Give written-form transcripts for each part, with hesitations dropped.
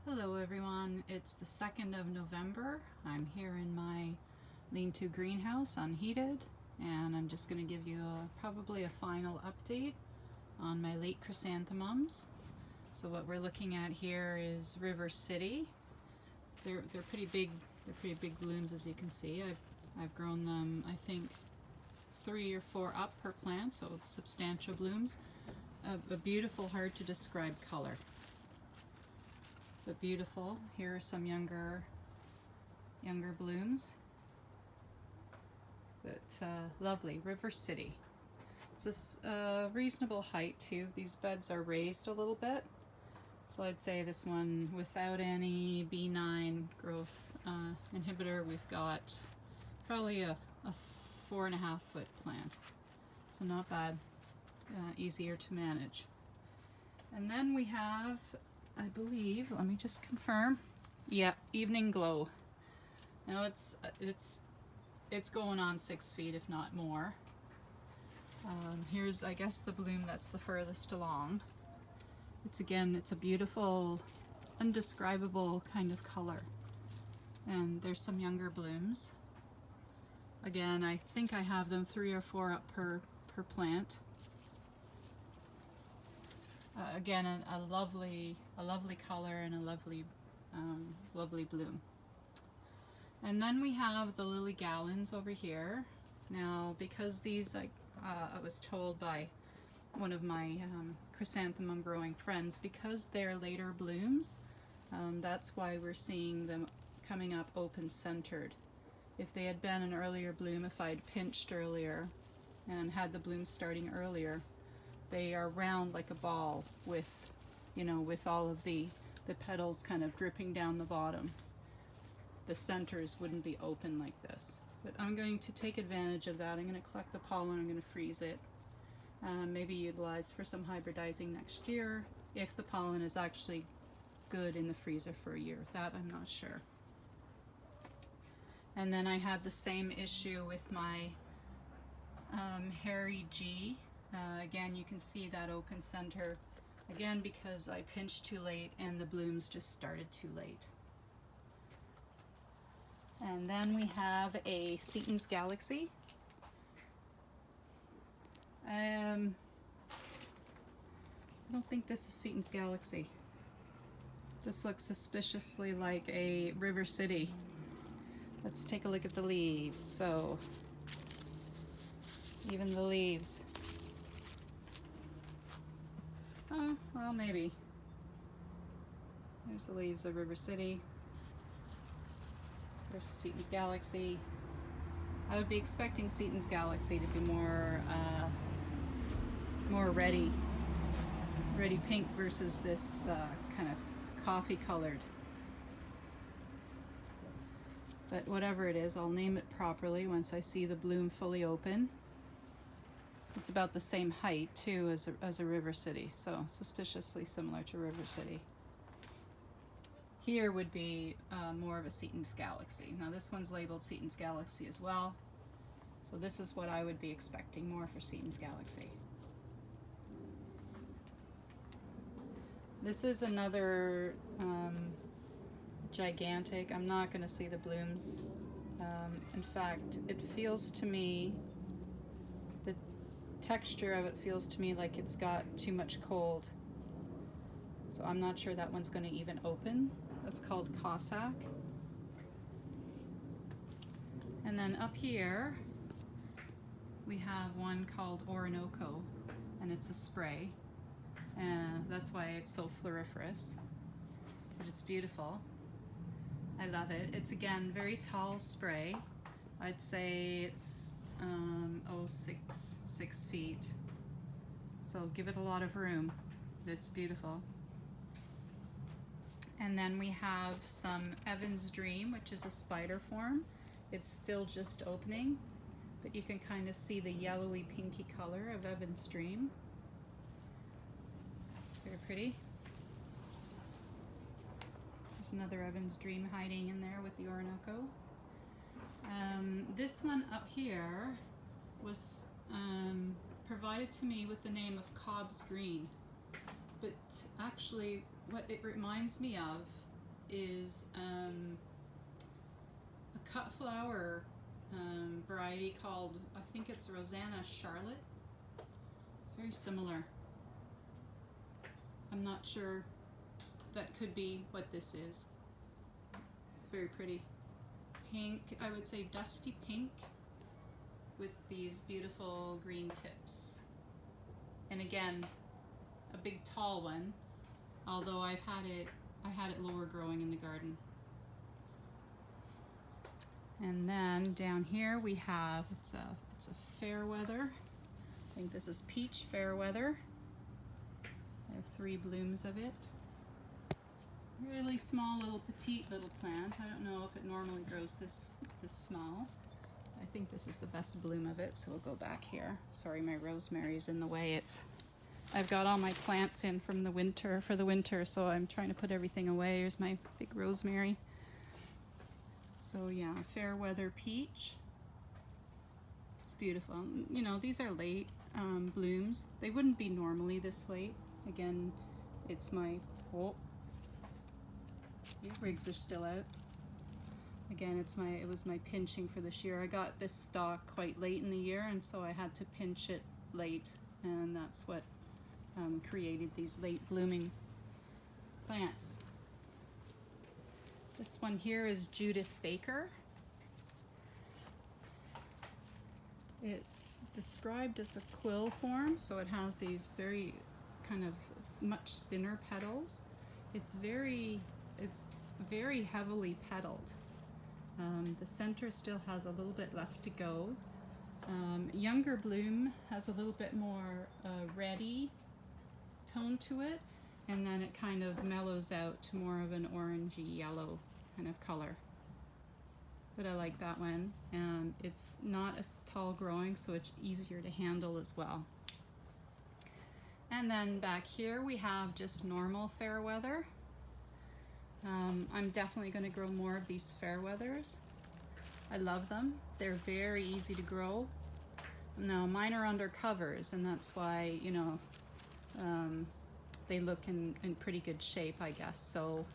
Hello everyone, it's the 2nd of November. I'm here in my lean-to greenhouse unheated, and I'm just going to give you probably a final update on my late chrysanthemums. So what we're looking at here is River City. They're pretty big. They're pretty big blooms, as you can see. I've grown them, I think, 3 or 4 up per plant, so substantial blooms. A beautiful, hard to describe color, but beautiful. Here are some younger blooms, but lovely. River City. It's a reasonable height too. These beds are raised a little bit, so I'd say this one, without any B9 growth inhibitor, we've got probably a 4.5 foot plant, so not bad. Easier to manage. And then we have, I believe, let me just confirm. Yeah, Evening Glow. Now it's going on 6 feet, if not more. Here's, I guess, the bloom that's the furthest along. It's a beautiful, undescribable kind of color. And there's some younger blooms. Again, I think I have them 3 or 4 up per plant. Again, a lovely color and a lovely bloom. And then we have the lily gallons over here. Now, because these, I was told by one of my chrysanthemum growing friends, because they're later blooms, that's why we're seeing them coming up open centered. If they had been an earlier bloom, if I'd pinched earlier and had the bloom starting earlier, they are round like a ball with, with all of the petals kind of dripping down the bottom. The centers wouldn't be open like this. But I'm going to take advantage of that. I'm going to collect the pollen, I'm going to freeze it, maybe utilize for some hybridizing next year, if the pollen is actually good in the freezer for a year. That I'm not sure. And then I had the same issue with my Harry G. Again, you can see that open center, again because I pinched too late and the blooms just started too late. And then we have a Seaton's Galaxy. I don't think this is Seaton's Galaxy. This looks suspiciously like a River City. Let's take a look at the leaves. So, even the leaves. Oh, well, maybe. There's the leaves of River City. There's Seaton's Galaxy. I would be expecting Seaton's Galaxy to be more ready pink versus this kind of coffee colored. But whatever it is, I'll name it properly once I see the bloom fully open. It's about the same height too as a River City, so suspiciously similar to River City. Here would be more of a Seaton's Galaxy. Now this one's labeled Seaton's Galaxy as well, so this is what I would be expecting more for Seaton's Galaxy. This is another gigantic. I'm not going to see the blooms. In fact, it feels to me, the texture of it feels to me like it's got too much cold. So I'm not sure that one's going to even open. That's called Cossack. And then up here we have one called Orinoco, and it's a spray. And that's why it's so floriferous. But it's beautiful. I love it. It's, again, very tall spray. I'd say it's 6 feet. So give it a lot of room. It's beautiful. And then we have some Evan's Dream, which is a spider form. It's still just opening, but you can kind of see the yellowy pinky color of Evan's Dream. Very pretty. There's another Evan's Dream hiding in there with the Orinoco. This one up here was provided to me with the name of Cobb's Green, but actually what it reminds me of is a cut flower variety called, I think it's Rosanna Charlotte. Very similar. I'm not sure. That could be what this is. It's very pretty. Pink, I would say dusty pink with these beautiful green tips. And again, a big tall one, although I had it lower growing in the garden. And then down here we have, it's a Fairweather. I think this is Peach Fairweather. I have 3 blooms of it. Really small little petite little plant. I don't know if it normally grows this small. I think this is the best bloom of it, so we'll go back here. Sorry, my rosemary's in the way. I've got all my plants in from the winter, so I'm trying to put everything away. Here's my big rosemary. So yeah, Fairweather Peach. It's beautiful. You know, these are late blooms. They wouldn't be normally this late. Again, it's my, oh, the twigs are still out. Again, it was my pinching for this year. I got this stalk quite late in the year, and so I had to pinch it late, and that's what created these late blooming plants. This one here is Judith Baker. It's described as a quill form, so it has these very kind of much thinner petals. It's very heavily petaled. The center still has a little bit left to go. Younger bloom has a little bit more reddy tone to it, and then it kind of mellows out to more of an orangey yellow kind of color. But I like that one, and it's not as tall growing, so it's easier to handle as well. And then back here we have just normal Fairweather. I'm definitely going to grow more of these Fairweathers. I love them. They're very easy to grow. Now mine are under covers, and that's why, you know, they look in pretty good shape, I guess. So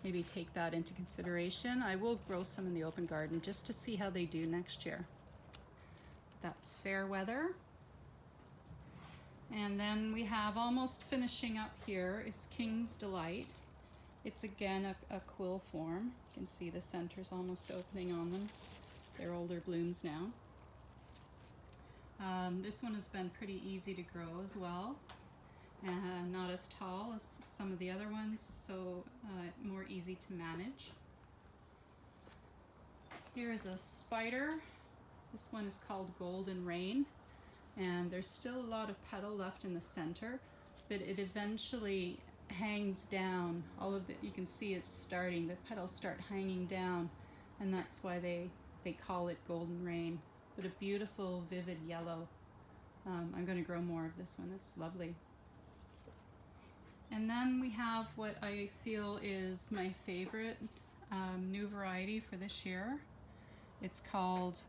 maybe take that into consideration. I will grow some in the open garden just to see how they do next year. That's Fairweather. And then we have, almost finishing up here, is King's Delight. It's again a quill form. You can see the center's almost opening on them. They're older blooms now. This one has been pretty easy to grow as well. Not as tall as some of the other ones, so more easy to manage. Here is a spider. This one is called Golden Rain, and there's still a lot of petal left in the center, but it eventually hangs down. All of the, you can see it's starting, the petals start hanging down, and that's why they call it Golden Rain. But a beautiful vivid yellow. I'm going to grow more of this one. It's lovely. And then we have what I feel is my favorite new variety for this year. It's called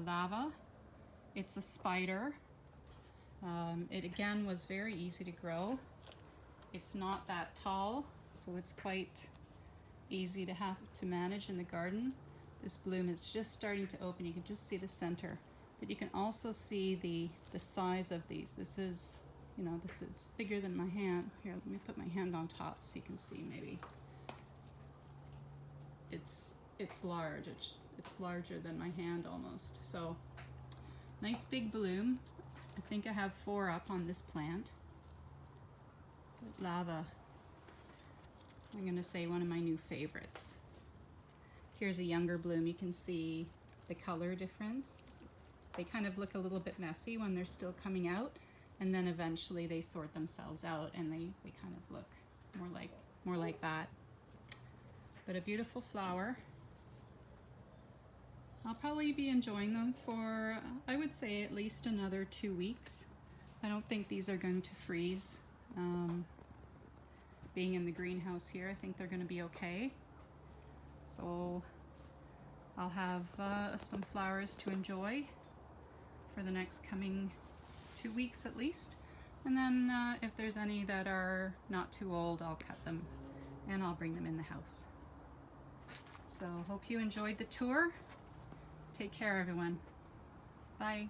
Lava. It's a spider. It again was very easy to grow. It's not that tall, so it's quite easy to have to manage in the garden. This bloom is just starting to open. You can just see the center, but you can also see the size of these. This is, you know, it's bigger than my hand. Here, let me put my hand on top so you can see maybe. It's large. It's larger than my hand almost. So nice big bloom. I think I have 4 up on this plant. Lava. I'm going to say one of my new favorites. Here's a younger bloom. You can see the color difference. They kind of look a little bit messy when they're still coming out, and then eventually they sort themselves out and they kind of look more like that. But a beautiful flower. I'll probably be enjoying them for, I would say, at least another 2 weeks. I don't think these are going to freeze. Being in the greenhouse here, I think they're going to be okay. So I'll have some flowers to enjoy for the next coming 2 weeks at least. And then if there's any that are not too old, I'll cut them and I'll bring them in the house. So hope you enjoyed the tour. Take care, everyone. Bye.